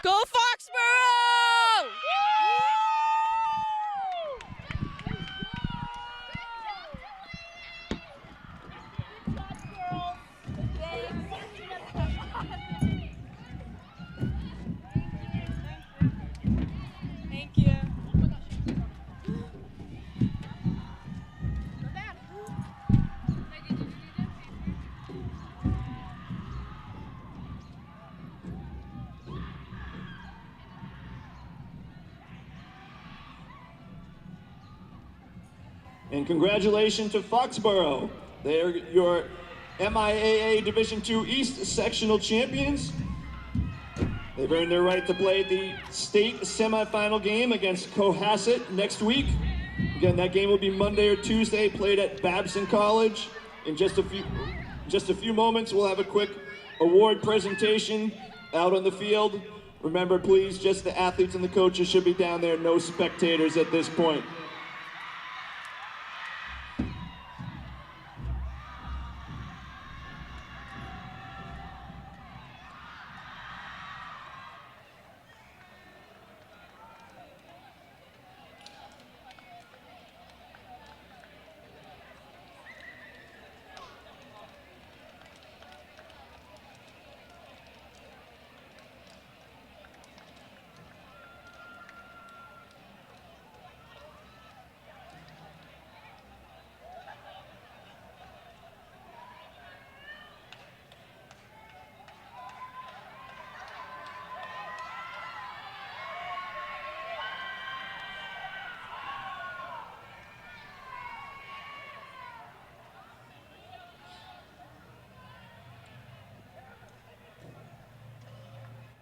Go Foxboro! Thank you. And congratulations to Foxboro. They're your MIAA Division II East Sectional Champions. They've earned their right to play the state semifinal game against Cohasset next week. Again, that game will be Monday or Tuesday, played at Babson College. In just a few moments, we'll have a quick award presentation out on the field. Remember, please, just the athletes and the coaches should be down there, no spectators at this point.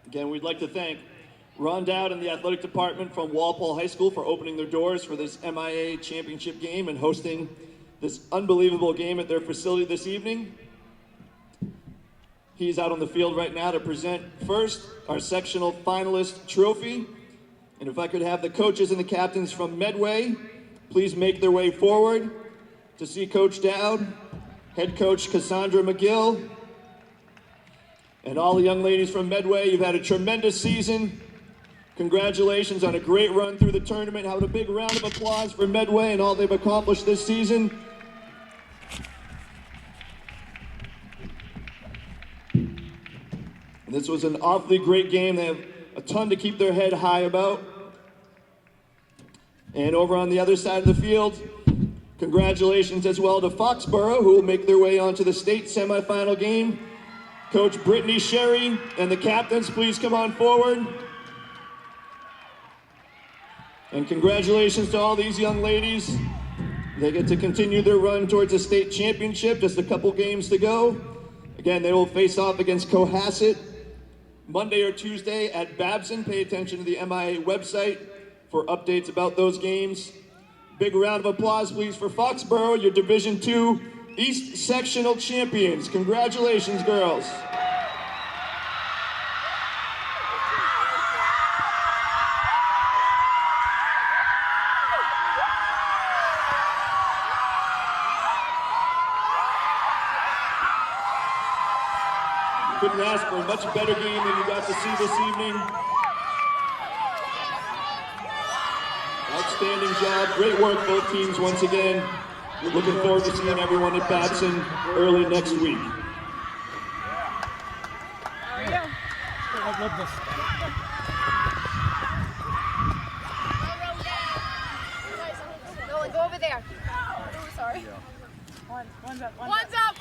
Again, we'd like to thank Ron Dowd and the athletic department from Walpole High School for opening their doors for this MIAA championship game and hosting this unbelievable game at their facility this evening. He's out on the field right now to present first our sectional finalist trophy. And if I could have the coaches and the captains from Medway please make their way forward to see Coach Dowd, head coach Cassandra McGill, and all the young ladies from Medway. You've had a tremendous season. Congratulations on a great run through the tournament. Have a big round of applause for Medway and all they've accomplished this season. And this was an awfully great game. They have a ton to keep their head high about. And over on the other side of the field, congratulations as well to Foxboro, who will make their way onto the state semifinal game. Coach Brittany Sherry and the captains, please come on forward. And congratulations to all these young ladies. They get to continue their run towards a state championship, just a couple games to go. Again, they will face off against Cohasset Monday or Tuesday at Babson. Pay attention to the MIAA website for updates about those games. Big round of applause, please, for Foxboro, your Division II East Sectional champions. Congratulations, girls. Couldn't ask for a much better game than you got to see this evening. Outstanding job. Great work, both teams, once again. We're looking forward to seeing everyone at Babson early next week. I love this. Nolan, go over there. Oh, sorry. One's up. One's up.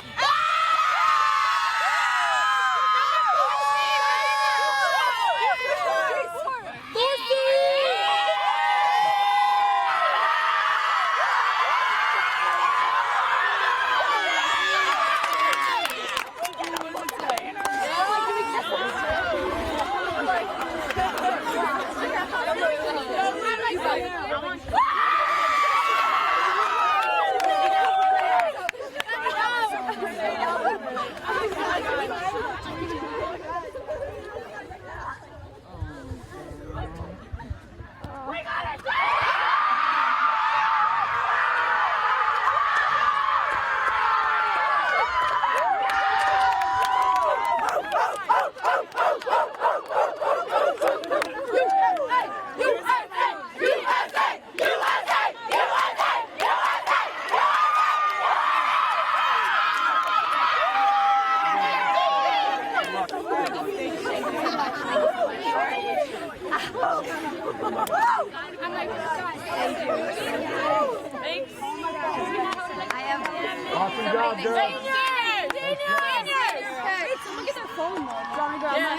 Awesome job, girls.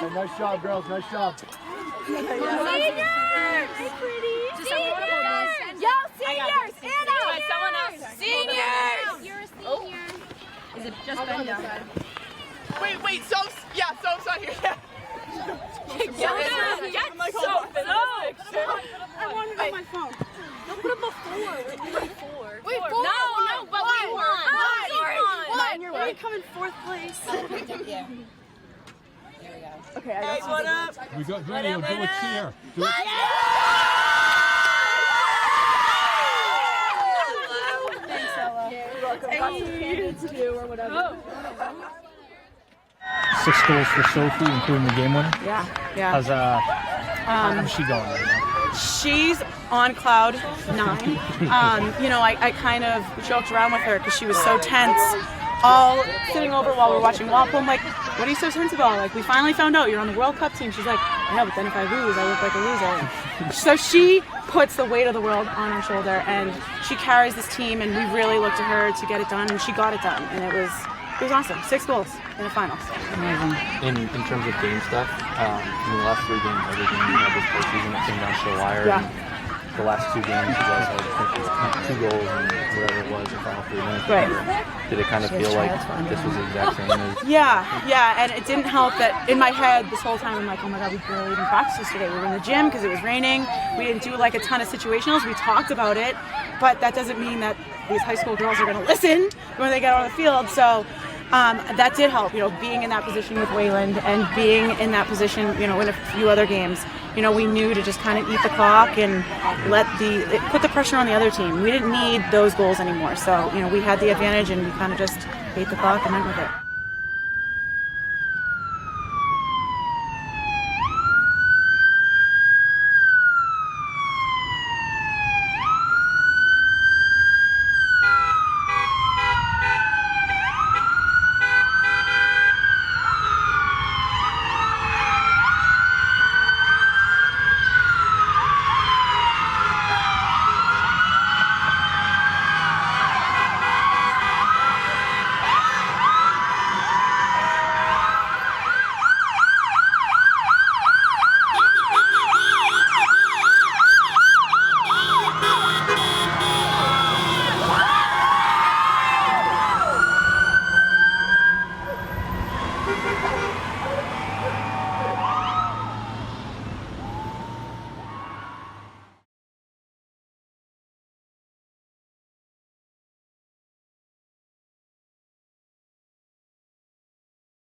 Hey, nice job, girls. Nice job. Seniors! Yo, seniors! Stand up! Someone else. Seniors! You're a senior. Is it just Brenda? Wait, Soap's on here. I wanted it on my phone. Don't put it before. Wait, four. No, but we won. Oh, sorry. Won. We come in fourth place. Yeah. Okay, I got what up? We got video. Do a cheer. Do a Thanks, Ella. You're welcome. Got some candidates too, or whatever. 6 goals for Sophie, including the game winner. Yeah. How's she going right now? She's on cloud 9. I kind of joked around with her because she was so tense, all sitting over while we were watching Walpole. I'm like, what are you so tense about? Like, we finally found out you're on the World Cup team. She's like, yeah, but then if I lose, I look like a loser. So she puts the weight of the world on her shoulder, and she carries this team, and we really looked to her to get it done, and she got it done, and it was awesome. 6 goals in the finals. In terms of game stuff, in the last 3 games, every game we had this postseason, it came down to the wire. Yeah. And the last 2 games, you guys had, I think, 2 goals and whatever it was, the final 3 minutes. Right. Did it kind of feel like this was the exact same as? Yeah, and it didn't help that in my head this whole time I'm like, oh my God, we barely even practiced yesterday. We were in the gym because it was raining. We didn't do like a ton of situationals. We talked about it, but that doesn't mean that these high school girls are going to listen when they get on the field. So That did help, being in that position with Wayland and being in that position, in a few other games. We knew to just kind of eat the clock and put the pressure on the other team. We didn't need those goals anymore. So, we had the advantage and we kind of just ate the clock and went with it.